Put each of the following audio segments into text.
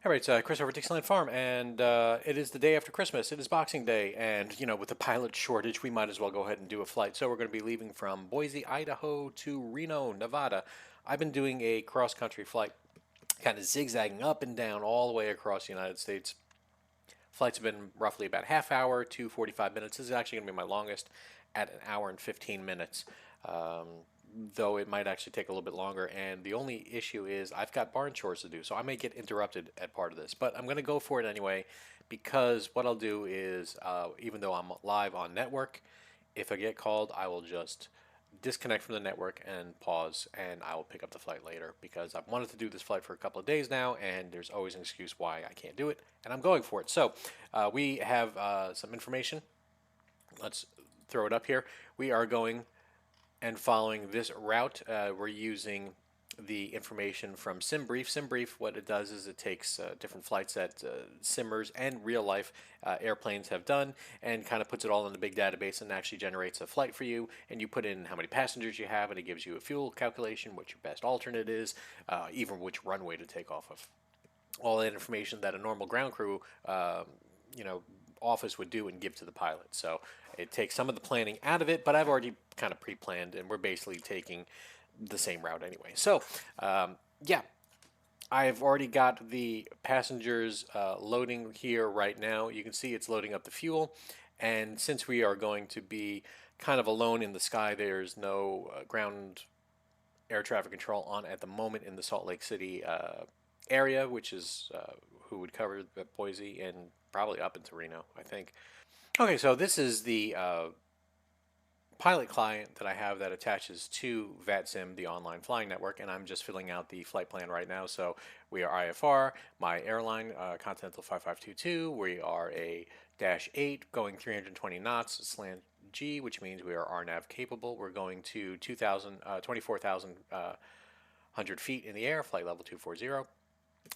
All right, it's Chris over at Dixieland Farm, and it is the day after Christmas. It is Boxing Day, and with the pilot shortage, we might as well go ahead and do a flight. So we're going to be leaving from Boise, Idaho to Reno, Nevada. I've been doing a cross-country flight, kind of zigzagging up and down all the way across the United States. Flights have been roughly about half hour to 45 minutes. This is actually going to be my longest at an hour and 15 minutes. Um, though it might actually take a little bit longer. And the only issue is I've got barn chores to do, so I may get interrupted at part of this. But I'm going to go for it anyway because what I'll do is, even though I'm live on network, if I get called, I will just disconnect from the network and pause, and I will pick up the flight later because I've wanted to do this flight for a couple of days now, and there's always an excuse why I can't do it, and I'm going for it. So we have some information. Let's throw it up here. We are going and following this route. We're using the information from SimBrief. SimBrief, what it does is it takes different flights that simmers and real life airplanes have done and kind of puts it all in the big database and actually generates a flight for you. And you put in how many passengers you have, and it gives you a fuel calculation, what your best alternate is, even which runway to take off of. All that information that a normal ground crew, you know, office would do and give to the pilot. So it takes some of the planning out of it, but I've already kind of pre-planned, and we're basically taking the same route anyway. So yeah, I've already got the passengers loading here right now. You can see it's loading up the fuel, and since we are going to be kind of alone in the sky, there's no ground air traffic control on at the moment in the Salt Lake City area, which is who would cover Boise and probably up into Reno, I think. Okay, so this is the pilot client that I have that attaches to VATSIM, the online flying network, and I'm just filling out the flight plan right now. So we are IFR, my airline, Continental 5522. We are a Dash-8 going 320 knots, slant G, which means we are RNAV capable. We're going to 24,100 feet in the air, flight level 240.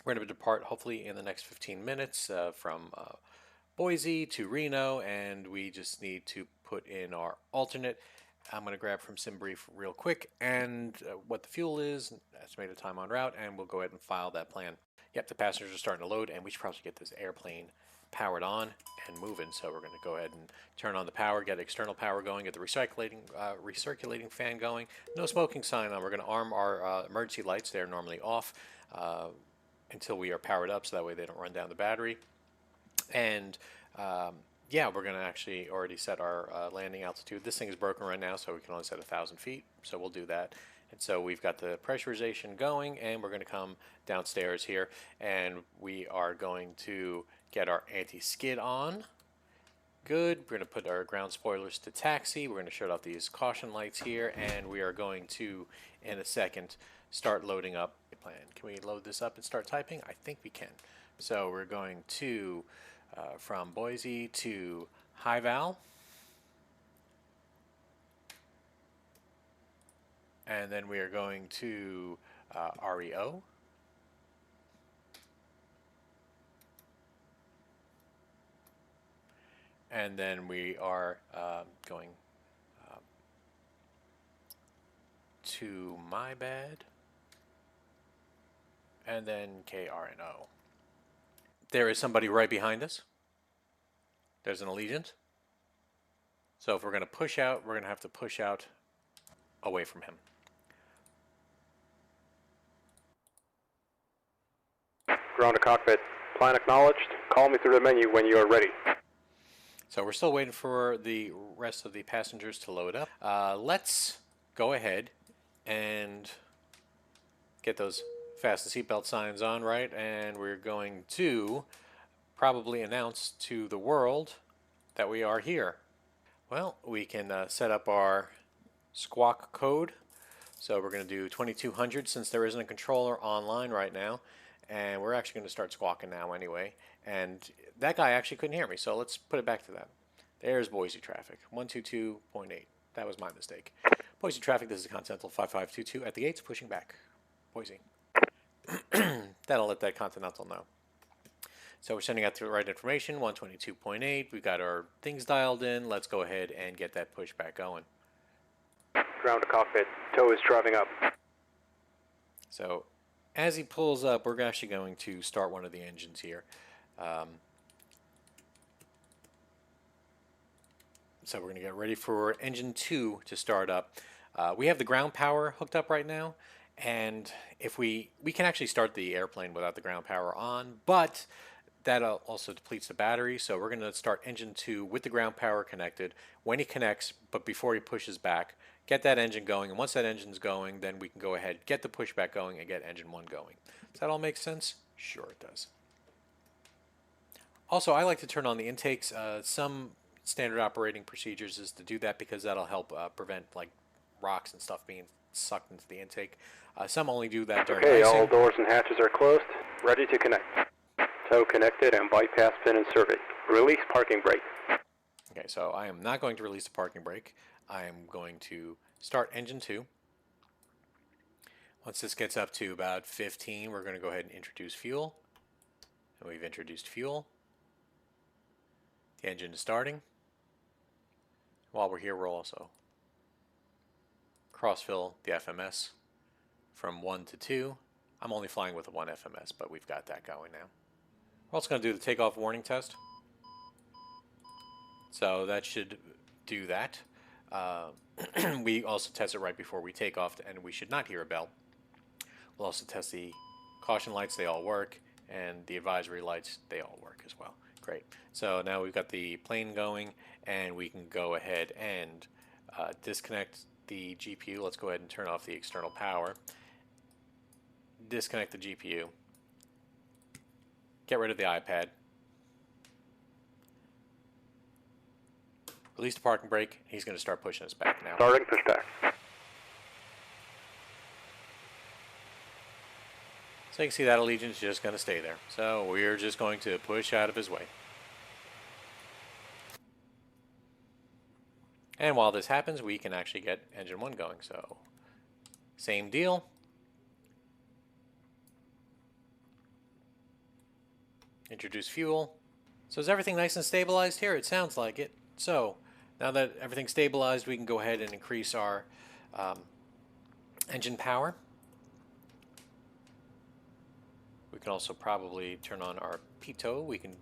We're going to depart hopefully in the next 15 minutes from Boise to Reno, and we just need to put in our alternate. I'm going to grab from SimBrief real quick and what the fuel is, estimated time on route, and we'll go ahead and file that plan. Yep, the passengers are starting to load, and we should probably get this airplane powered on and moving. So we're going to go ahead and turn on the power, get external power going, get the recirculating fan going. No smoking sign on. We're going to arm our emergency lights. They're normally off until we are powered up, so that way they don't run down the battery. And yeah, we're going to actually already set our landing altitude. This thing is broken right now, so we can only set 1,000 feet. So we'll do that. And so we've got the pressurization going, and we're going to come downstairs here, and we are going to get our anti-skid on. Good. We're going to put our ground spoilers to taxi. We're going to shut off these caution lights here, and we are going to, in a second, start loading up the plan. Can we load this up and start typing? I think we can. So we're going to from Boise to High Val, and then we are going to REO, and then we are going to My Bad, and then KRNO. There is somebody right behind us. There's an Allegiant. So if we're going to push out, we're going to have to push out away from him. Ground to cockpit. Plan acknowledged. Call me through the menu when you are ready. So we're still waiting for the rest of the passengers to load up. Let's go ahead and get those fasten seatbelt signs on, right? And we're going to probably announce to the world that we are here. Well, we can set up our squawk code. So we're going to do 2200 since there isn't a controller online right now. And we're actually going to start squawking now anyway. And that guy actually couldn't hear me, so let's put it back to that. There's Boise traffic, 122.8. That was my mistake. Boise traffic, this is Continental 5522 at the gates, pushing back. Boise. That'll let that Continental know. So we're sending out the right information, 122.8. We've got our things dialed in. Let's go ahead and get that pushback going. Ground to cockpit. Tow is driving up. So as he pulls up, we're actually going to start one of the engines here. So we're going to get ready for engine 2 to start up. We have the ground power hooked up right now, and if we can actually start the airplane without the ground power on, but that also depletes the battery. So we're going to start engine 2 with the ground power connected. When he connects, but before he pushes back, get that engine going, and once that engine's going, then we can go ahead, get the pushback going, and get engine 1 going. Does that all make sense? Sure it does. Also, I like to turn on the intakes. Some standard operating procedures is to do that because that'll help prevent like rocks and stuff being sucked into the intake. Some only do that during Okay, icing. all doors and hatches are closed. Ready to connect. Tow connected and bypass pin inserted. Release parking brake. Okay, so I am not going to release the parking brake. I am going to start engine 2. Once this gets up to about 15, we're going to go ahead and introduce fuel. And we've introduced fuel. The engine is starting. While we're here, we'll also cross-fill the FMS from 1 to 2. I'm only flying with a 1 FMS, but we've got that going now. We're also going to do the takeoff warning test. So that should do that. We also test it right before we take off, and we should not hear a bell. We'll also test the caution lights, they all work, and the advisory lights, they all work as well. Great. So now we've got the plane going, and we can go ahead and disconnect the GPU. Let's go ahead and turn off the external power. Disconnect the GPU. Get rid of the iPad. Release the parking brake. He's going to start pushing us back now. Starting pushback. So you can see that Allegiant's just going to stay there. So we're just going to push out of his way. And while this happens, we can actually get engine 1 going. So same deal. Introduce fuel. So is everything nice and stabilized here? It sounds like it. So now that everything's stabilized, we can go ahead and increase our engine power. We can also probably turn on our pitot. We can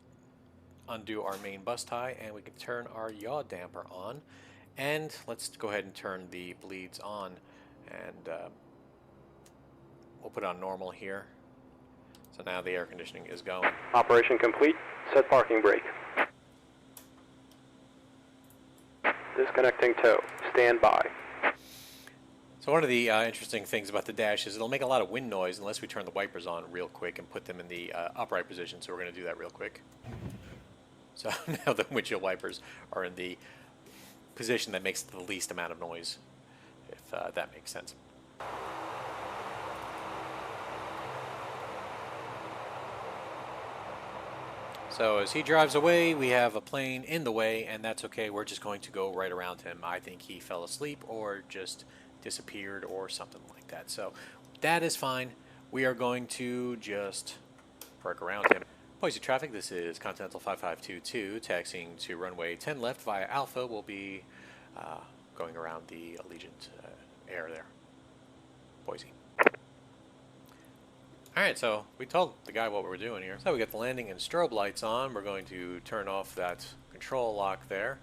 undo our main bus tie, and we can turn our yaw damper on. And let's go ahead and turn the bleeds on, and we'll put on normal here. So now the air conditioning is going. Operation complete. Set parking brake. Disconnecting tow. Stand by. So one of the interesting things about the Dash is it'll make a lot of wind noise unless we turn the wipers on real quick and put them in the upright position. So we're going to do that real quick. So now the windshield wipers are in the position that makes the least amount of noise, if that makes sense. So as he drives away, we have a plane in the way, and that's okay. We're just going to go right around him. I think he fell asleep or just disappeared or something like that. So that is fine. We are going to just park around him. Boise traffic, this is Continental 5522, taxiing to runway 10 left via Alpha. We'll be going around the Allegiant air there. Boise. Alright, so we told the guy what we were doing here. So we got the landing and strobe lights on. We're going to turn off that control lock there.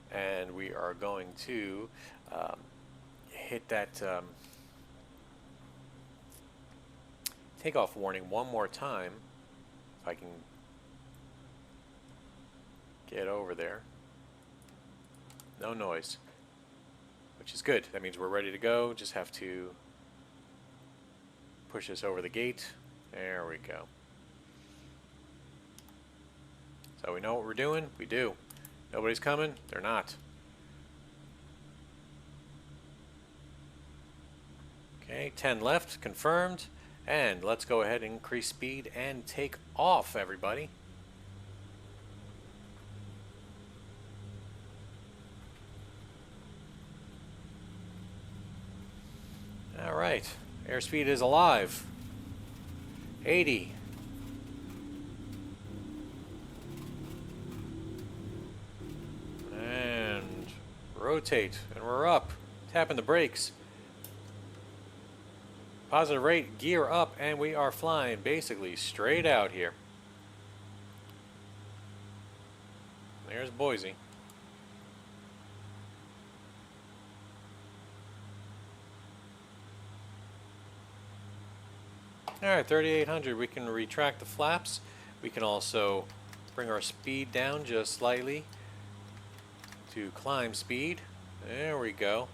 And we are going to hit that takeoff warning one more time. If I can get over there. No noise. Which is good. That means we're ready to go. Just have to push this over the gate. There we go. So we know what we're doing? We do. Nobody's coming? They're not. Okay, 10 left, confirmed. And let's go ahead and increase speed and take off, everybody. All right, airspeed is alive. 80. And rotate, and we're up. Tapping the brakes. Positive rate, gear up, and we are flying basically straight out here. There's Boise. Alright, 3,800. We can retract the flaps. We can also bring our speed down just slightly to climb speed. There we go.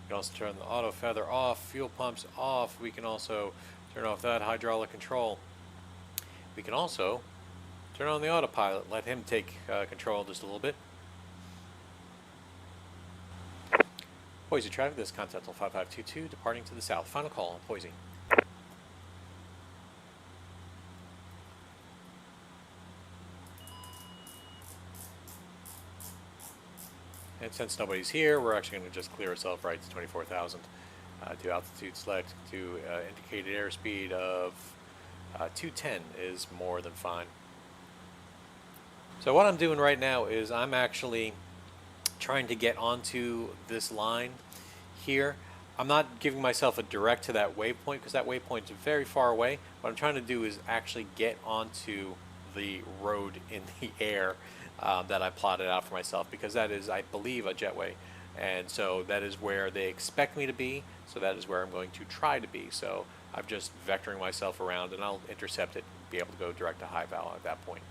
We can also turn the auto feather off, fuel pumps off. We can also turn off that hydraulic control. We can also turn on the autopilot, let him take control just a little bit. Boise traffic, this is Continental 5522, departing to the south. Final call on Boise. And since nobody's here, we're actually going to just clear ourselves right to 24,000. To altitude select to indicated airspeed of 210 is more than fine. So what I'm doing right now is I'm actually trying to get onto this line here. I'm not giving myself a direct to that waypoint because that waypoint is very far away. What I'm trying to do is actually get onto the road in the air that I plotted out for myself, because that is, I believe, a jetway, and so that is where they expect me to be, so that is where I'm going to try to be. So I'm just vectoring myself around, and I'll intercept it and be able to go direct to high val at that point.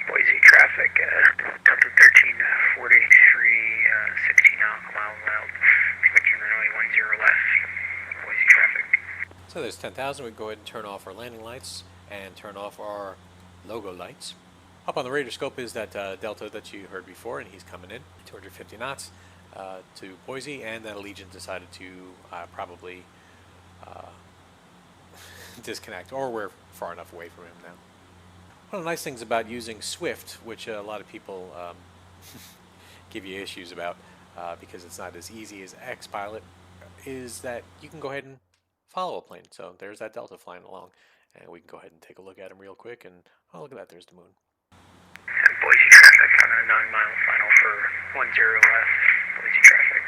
Boise traffic, Delta 1343, 16 miles out, expecting runway 10 left, Boise traffic. So there's 10,000. We can go ahead and turn off our landing lights and turn off our logo lights. Up on the radar scope is that Delta that you heard before, and he's coming in 250 knots to Boise, and that Allegiant decided to probably disconnect, or we're far enough away from him now. One of the nice things about using Swift, which a lot of people give you issues about because it's not as easy as X-Pilot, is that you can go ahead and follow a plane. So there's that Delta flying along, and we can go ahead and take a look at him real quick, and oh, look at that, there's the moon. Boise traffic on a 9-mile final for 10 left, Boise traffic.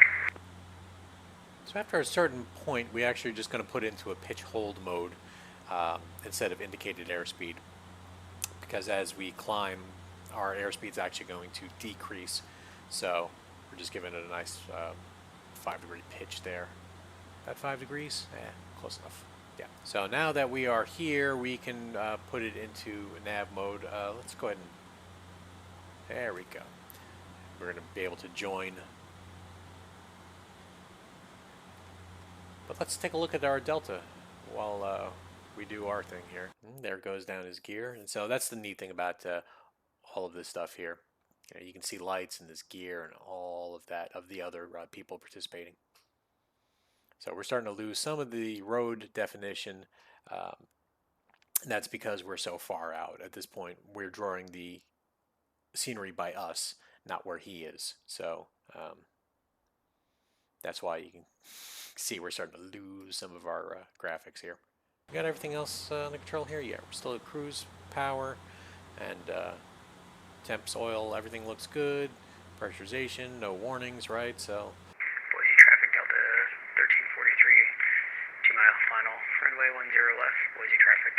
So after a certain point, we're actually just going to put it into a pitch hold mode instead of indicated airspeed, because as we climb, our airspeed's actually going to decrease. So we're just giving it a nice 5-degree pitch there. That 5 degrees? Close enough. Yeah. So now that we are here, we can put it into nav mode. Let's go ahead and, there we go. We're going to be able to join. But let's take a look at our Delta while we do our thing here. There goes down his gear. And so that's the neat thing about all of this stuff here. You know, you can see lights and this gear and all of that of the other people participating. So we're starting to lose some of the road definition. And that's because we're so far out at this point. We're drawing the scenery by us, not where he is. So that's why you can see we're starting to lose some of our graphics here. We got everything else on the control here? Yeah, we're still at cruise power and temps, oil, everything looks good. Pressurization, no warnings, right? So Boise traffic, Delta 1343, 2-mile final, runway 10 left, Boise traffic.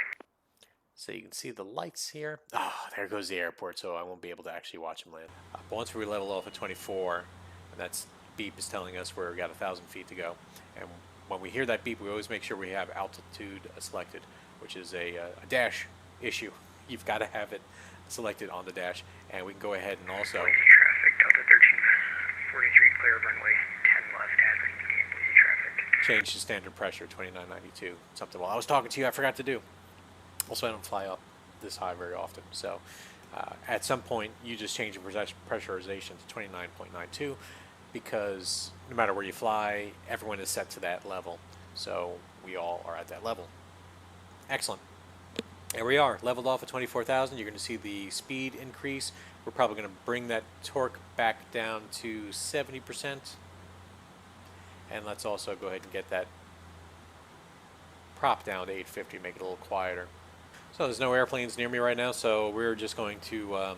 So you can see the lights here. Oh, there goes the airport, so I won't be able to actually watch him land. But once we level off at 24, and that's beep is telling us we've got 1,000 feet to go. And when we hear that beep, we always make sure we have altitude selected, which is a dash issue. You've got to have it selected on the dash. And we can go ahead and also Boise traffic, Delta 1343, clear runway 10 left, hazard indicated, Boise traffic. change the standard pressure 2992. Something while I was talking to you I forgot to do. Also, I don't fly up this high very often, so at some point you just change your pressurization to 29.92, because no matter where you fly, everyone is set to that level, so we all are at that level. Excellent. There we are, leveled off at 24,000. You're going to see the speed increase. We're probably going to bring that torque back down to 70%. And let's also go ahead and get that prop down to 850, make it a little quieter. So there's no airplanes near me right now, so we're just going to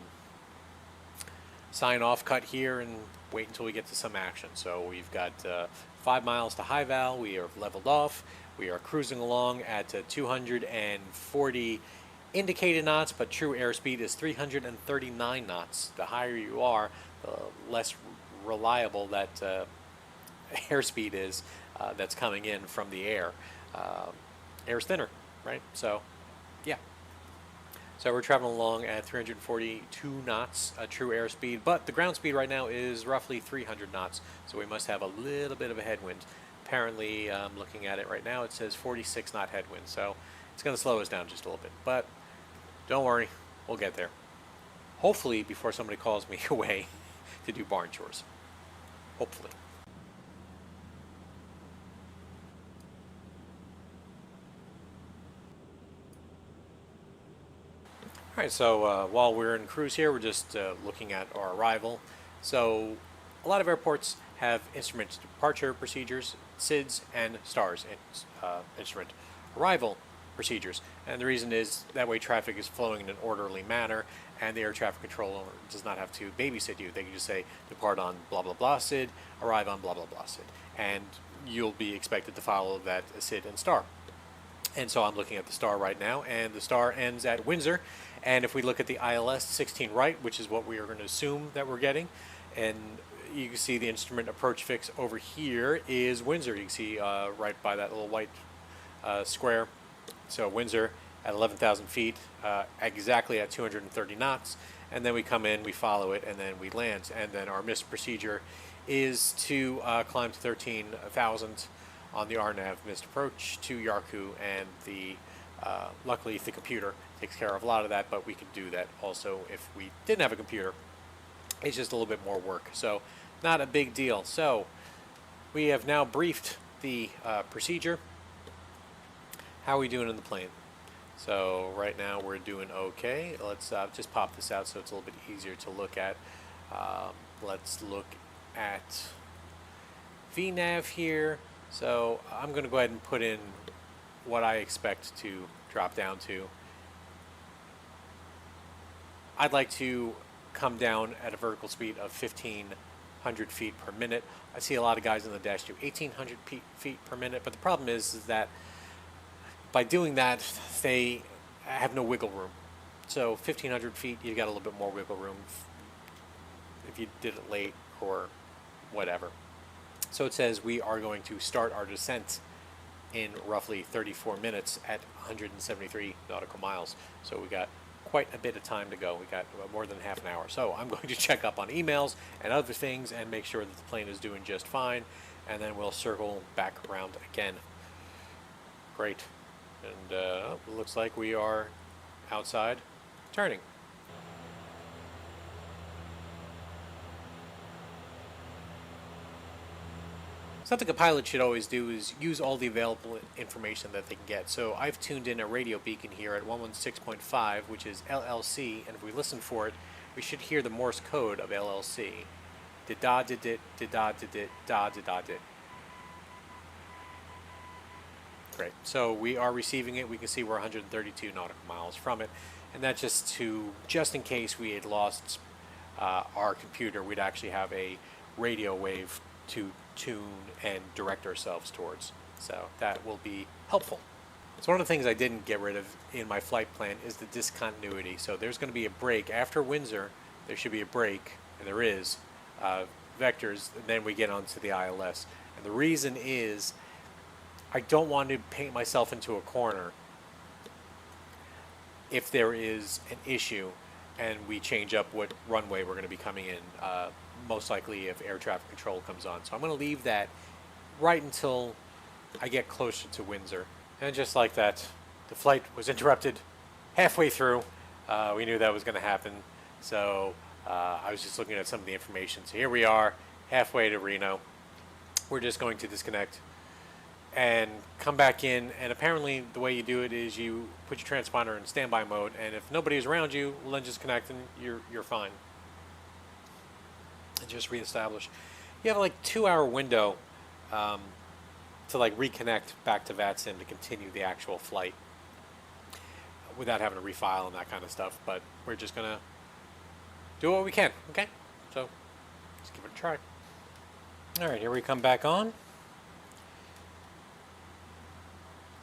sign off, cut here, and wait until we get to some action. So we've got 5 miles to High Val. We are leveled off. We are cruising along at 240 indicated knots, but true airspeed is 339 knots. The higher you are, the less reliable that airspeed is that's coming in from the air. Air's thinner, right? So, yeah. So we're traveling along at 342 knots, true airspeed, but the ground speed right now is roughly 300 knots, so we must have a little bit of a headwind. Apparently, looking at it right now, it says 46 knot headwind, so it's going to slow us down just a little bit, but don't worry, we'll get there. Hopefully before somebody calls me away to do barn chores. Hopefully. All right, so while we're in cruise here, we're just looking at our arrival. So a lot of airports have instrument departure procedures, SIDS, and STARS, instrument arrival procedures. And the reason is that way traffic is flowing in an orderly manner, and the air traffic controller does not have to babysit you. They can just say, depart on blah, blah, blah SID, arrive on blah, blah, blah SID. And you'll be expected to follow that SID and STAR. And so I'm looking at the STAR right now, and the STAR ends at Windsor. And if we look at the ILS 16 right, which is what we are going to assume that we're getting, and you can see the instrument approach fix over here is Windsor. You can see right by that little white square. So Windsor at 11,000 feet, exactly at 230 knots. And then we come in, we follow it, and then we land. And then our missed procedure is to climb to 13,000 on the RNAV missed approach to Yarku, and the luckily the computer takes care of a lot of that, but we could do that also if we didn't have a computer. It's just a little bit more work, so not a big deal. So we have now briefed the procedure. How are we doing in the plane? So right now we're doing okay. Let's just pop this out so it's a little bit easier to look at. Let's look at Vnav here. So I'm going to go ahead and put in what I expect to drop down to. I'd like to come down at a vertical speed of 1,500 feet per minute. I see a lot of guys in the Dash do 1,800 feet per minute, but the problem is that by doing that, they have no wiggle room. So 1,500 feet, you got a little bit more wiggle room if you did it late or whatever. So it says we are going to start our descent in roughly 34 minutes at 173 nautical miles. So we got quite a bit of time to go. We got more than half an hour. So I'm going to check up on emails and other things and make sure that the plane is doing just fine. And then we'll circle back around again. Great. And it looks like we are outside turning. Something a pilot should always do is use all the available information that they can get. So I've tuned in a radio beacon here at 116.5, which is LLC, and if we listen for it, we should hear the Morse code of LLC. Did-da-did-dit, did-da-did-dit, da-did-da-dit. Great. So we are receiving it. We can see we're 132 nautical miles from it, and that's just in case we had lost our computer, we'd actually have a radio wave to tune and direct ourselves towards. So that will be helpful. So one of the things I didn't get rid of in my flight plan is the discontinuity. So there's going to be a break after Windsor. There should be a break, and there is vectors, and then we get onto the ILS. And the reason is I don't want to paint myself into a corner if there is an issue and we change up what runway we're going to be coming in, most likely if air traffic control comes on. So I'm going to leave that right until I get closer to Windsor. And just like that, the flight was interrupted halfway through. We knew that was going to happen. So I was just looking at some of the information. So here we are, halfway to Reno. We're just going to disconnect and come back in, and apparently the way you do it is you put your transponder in standby mode, and if nobody is around you, well, then just connect and you're fine. And just reestablish. You have like 2-hour window to like reconnect back to VATSIM to continue the actual flight without having to refile and that kind of stuff, but we're just gonna do what we can, okay? Let's give it a try. Alright, here we come back on.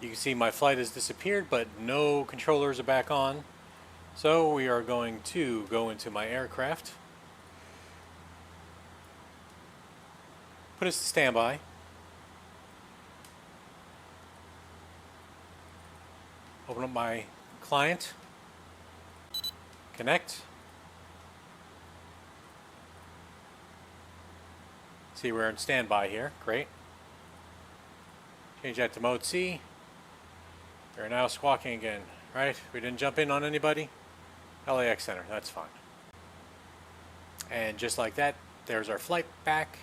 You can see my flight has disappeared, but no controllers are back on. So we are going to go into my aircraft. Put us to standby. Open up my client. Connect. See, we're in standby here. Great. Change that to mode C. We're now squawking again, right? We didn't jump in on anybody. LAX Center, that's fine. And just like that, there's our flight back.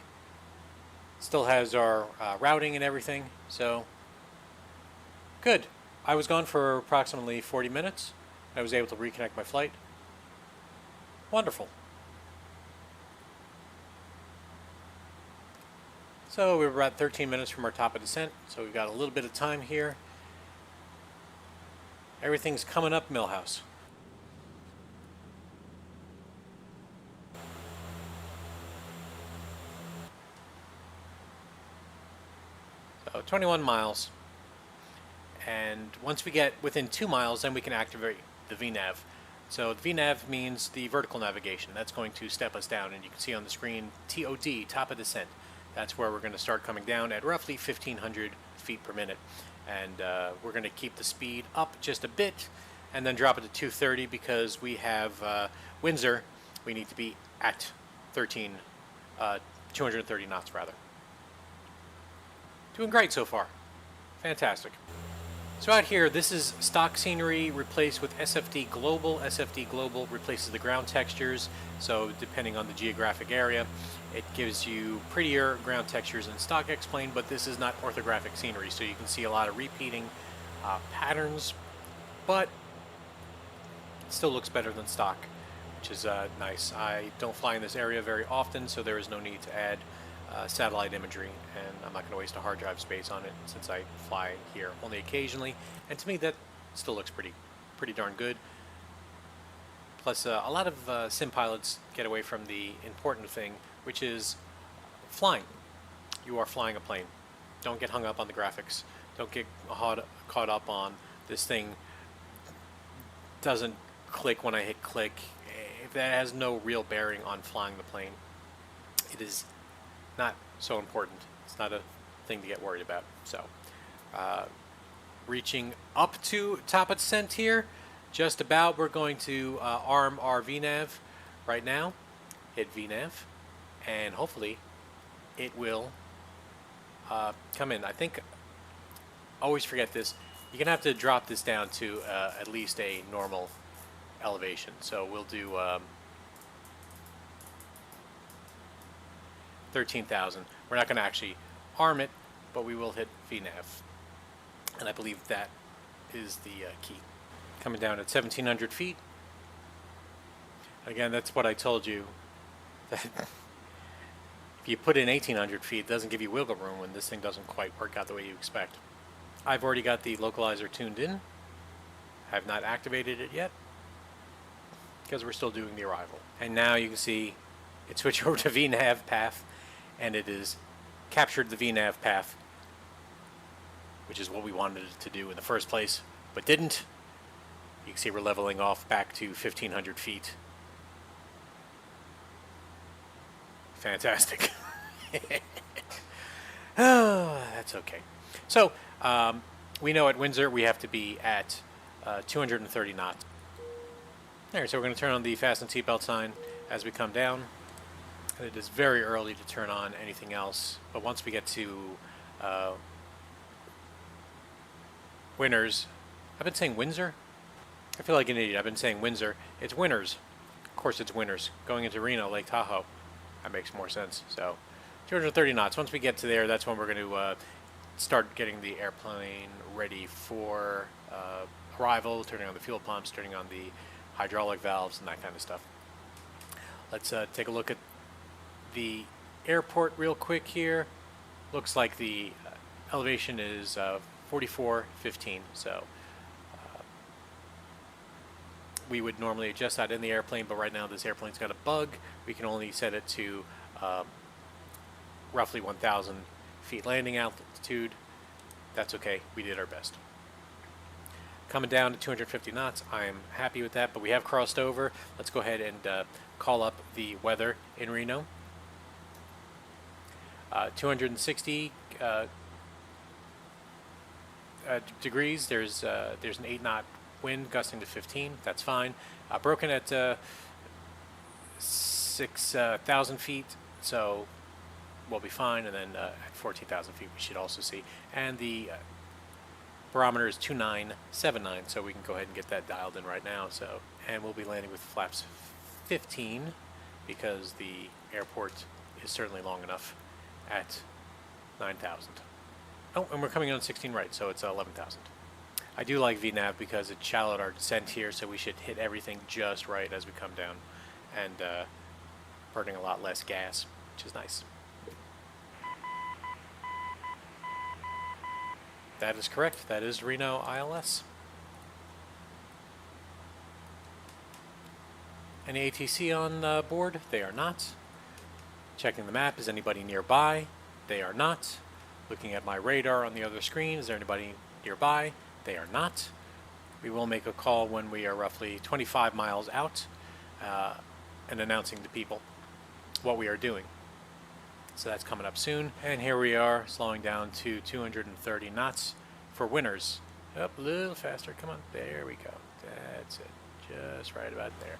Still has our routing and everything, so good. I was gone for approximately 40 minutes. I was able to reconnect my flight. Wonderful. So we were about 13 minutes from our top of descent, so we've got a little bit of time here. Everything's coming up, Millhouse. So 21 miles. And once we get within 2 miles, then we can activate the Vnav. So the Vnav means the vertical navigation. That's going to step us down, and you can see on the screen TOD, top of descent. That's where we're going to start coming down at roughly 1,500 feet per minute. And we're going to keep the speed up just a bit and then drop it to 230 because we have Windsor. We need to be at 230 knots rather. Doing great so far. Fantastic. So out here, this is stock scenery replaced with SFD Global. SFD Global replaces the ground textures, so depending on the geographic area, it gives you prettier ground textures in stock X-Plane, but this is not orthographic scenery, so you can see a lot of repeating patterns, but it still looks better than stock, which is nice. I don't fly in this area very often, so there is no need to add satellite imagery, and I'm not going to waste a hard drive space on it since I fly here only occasionally, and to me that still looks pretty darn good. Plus a lot of sim pilots get away from the important thing, which is flying. You are flying a plane. Don't get hung up on the graphics. Don't get caught up on this thing doesn't click when I hit click. If that has no real bearing on flying the plane, it is not so important. It's not a thing to get worried about. So, reaching up to top of descent here, just about. We're going to arm our Vnav right now. Hit Vnav, and hopefully it will come in. I think, always forget this, you're going to have to drop this down to at least a normal elevation. So we'll do 13,000. We're not going to actually arm it, but we will hit Vnav. And I believe that is the key. Coming down at 1,700 feet. Again, that's what I told you. That if you put in 1,800 feet, it doesn't give you wiggle room when this thing doesn't quite work out the way you expect. I've already got the localizer tuned in. I have not activated it yet because we're still doing the arrival. And now you can see it switched over to Vnav path, and it is captured the Vnav path, which is what we wanted it to do in the first place, but didn't. You can see we're leveling off back to 1,500 feet. Fantastic. Oh, that's okay. So, we know at Windsor we have to be at 230 knots. All right, so we're going to turn on the fasten seatbelt sign as we come down. And it is very early to turn on anything else, but once we get to Winners, I've been saying Windsor? I feel like an idiot. I've been saying Windsor. It's Winners. Of course it's Winners. Going into Reno, Lake Tahoe. That makes more sense. So 230 knots. Once we get to there, that's when we're going to start getting the airplane ready for arrival, turning on the fuel pumps, turning on the hydraulic valves, and that kind of stuff. Let's take a look at the airport real quick here. Looks like the elevation is 4415, so we would normally adjust that in the airplane, but right now this airplane's got a bug. We can only set it to roughly 1,000 feet landing altitude. That's okay. We did our best. Coming down to 250 knots. I'm happy with that, but we have crossed over. Let's go ahead and call up the weather in Reno. 260 degrees. There's an 8-knot wind gusting to 15. That's fine. Broken at 6,000 feet, so we'll be fine. And then at 14,000 feet, we should also see. And the barometer is 2979, so we can go ahead and get that dialed in right now. So, and we'll be landing with flaps 15 because the airport is certainly long enough at 9,000. Oh, and we're coming on 16 right, so it's 11,000. I do like Vnav because it shallowed our descent here, so we should hit everything just right as we come down, and burning a lot less gas, which is nice. That is correct. That is Reno ILS. Any ATC on board? They are not. Checking the map. Is anybody nearby? They are not. Looking at my radar on the other screen. Is there anybody nearby? They are not. We will make a call when we are roughly 25 miles out and announcing to people what we are doing. So that's coming up soon. And here we are, slowing down to 230 knots for winners. Up a little faster. Come on. There we go. That's it. Just right about there.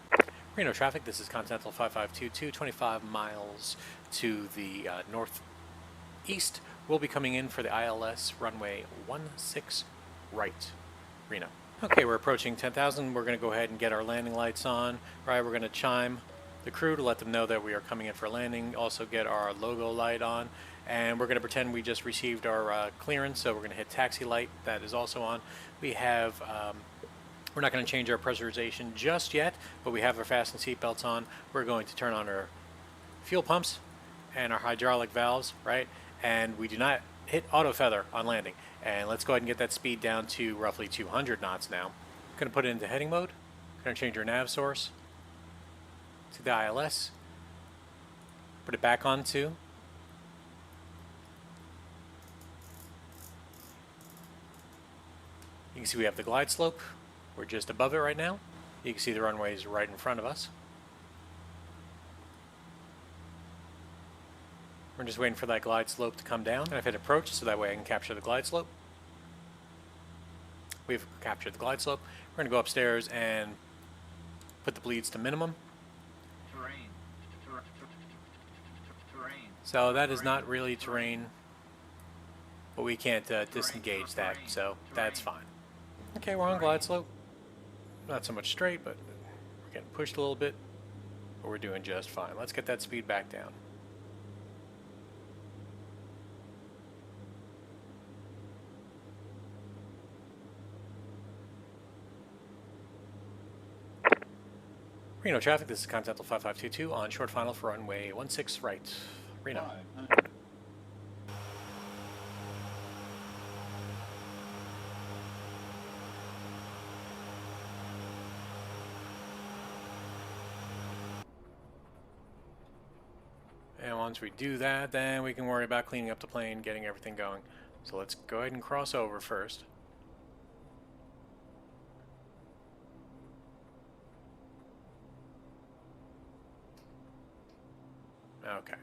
Reno traffic. This is Continental 5522, 25 miles to the northeast. We'll be coming in for the ILS runway 16 right, Reno. Okay, we're approaching 10,000. We're going to go ahead and get our landing lights on. Right, we're going to chime the crew to let them know that we are coming in for landing. Also get our logo light on, and we're going to pretend we just received our clearance. So we're going to hit taxi light. That is also on. We have. We're not going to change our pressurization just yet, but we have our fasten seatbelts on. We're going to turn on our fuel pumps and our hydraulic valves, right? And we do not hit auto feather on landing. And let's go ahead and get that speed down to roughly 200 knots now. Going to put it into heading mode. Going to change our nav source to the ILS. Put it back on to. You can see we have the glide slope. We're just above it right now. You can see the runway is right in front of us. We're just waiting for that glide slope to come down. And I've hit approach, so that way I can capture the glide slope. We've captured the glide slope. We're going to go upstairs and put the bleeds to minimum. Terrain. So that is not really terrain, but we can't disengage that, so that's fine. Okay, we're on glide slope. Not so much straight, but we're getting pushed a little bit, but we're doing just fine. Let's get that speed back down. Reno traffic, this is Continental 5522 on short final for runway 16 right. Reno. And once we do that, then we can worry about cleaning up the plane, getting everything going. So let's go ahead and cross over first. Okay,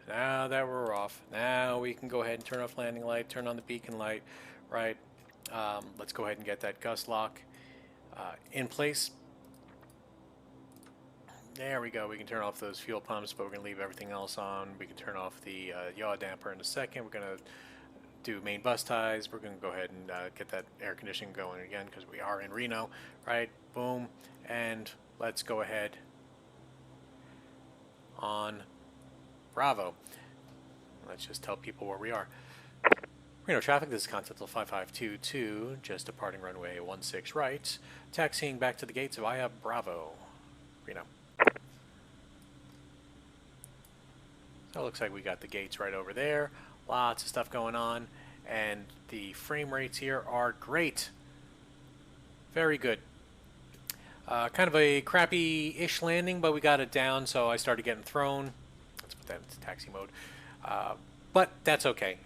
now that we're off, now we can go ahead and turn off landing light, turn on the beacon light, right? Let's go ahead and get that gust lock in place. There we go. We can turn off those fuel pumps, but we're going to leave everything else on. We can turn off the yaw damper in a second. We're going to do main bus ties. We're going to go ahead and get that air conditioning going again because we are in Reno, right? Boom. And let's go ahead on Bravo. Let's just tell people where we are. Reno traffic, this is Continental 5522, just departing runway 16 right, taxiing back to the gates via Bravo, Reno. So it looks like we got the gates right over there. Lots of stuff going on, and the frame rates here are great. Very good. Kind of a crappy-ish landing, but we got it down, so I started getting thrown. that into taxi mode. But that's okay.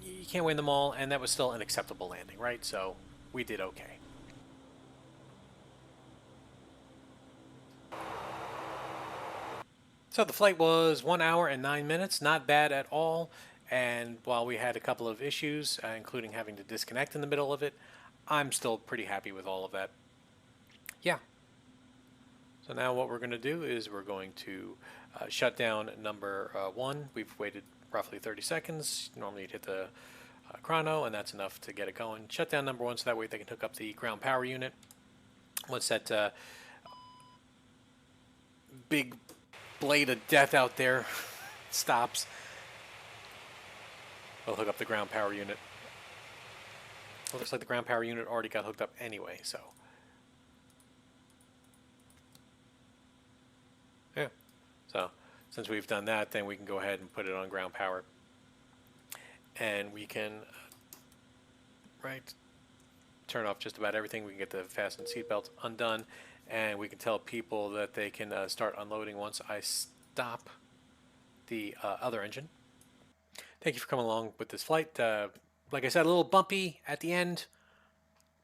You can't win them all, and that was still an acceptable landing, right? So we did okay. So the flight was 1 hour and 9 minutes, not bad at all. And while we had a couple of issues, including having to disconnect in the middle of it, I'm still pretty happy with all of that. Yeah. So now what we're going to do is we're going to shut down number 1. We've waited roughly 30 seconds. Normally you'd hit the chrono, and that's enough to get it going. Shut down number 1 so that way they can hook up the ground power unit. Once that big blade of death out there stops, we'll hook up the ground power unit. It looks like the ground power unit already got hooked up anyway, so. Yeah. So, since we've done that, then we can go ahead and put it on ground power. And we can, turn off just about everything. We can get the fasten seatbelts undone. And we can tell people that they can start unloading once I stop the other engine. Thank you for coming along with this flight. Like I said, a little bumpy at the end,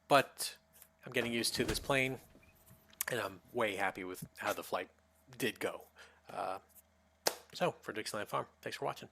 but I'm getting used to this plane, and I'm way happy with how the flight did go. So, for Dixieland Farm, thanks for watching.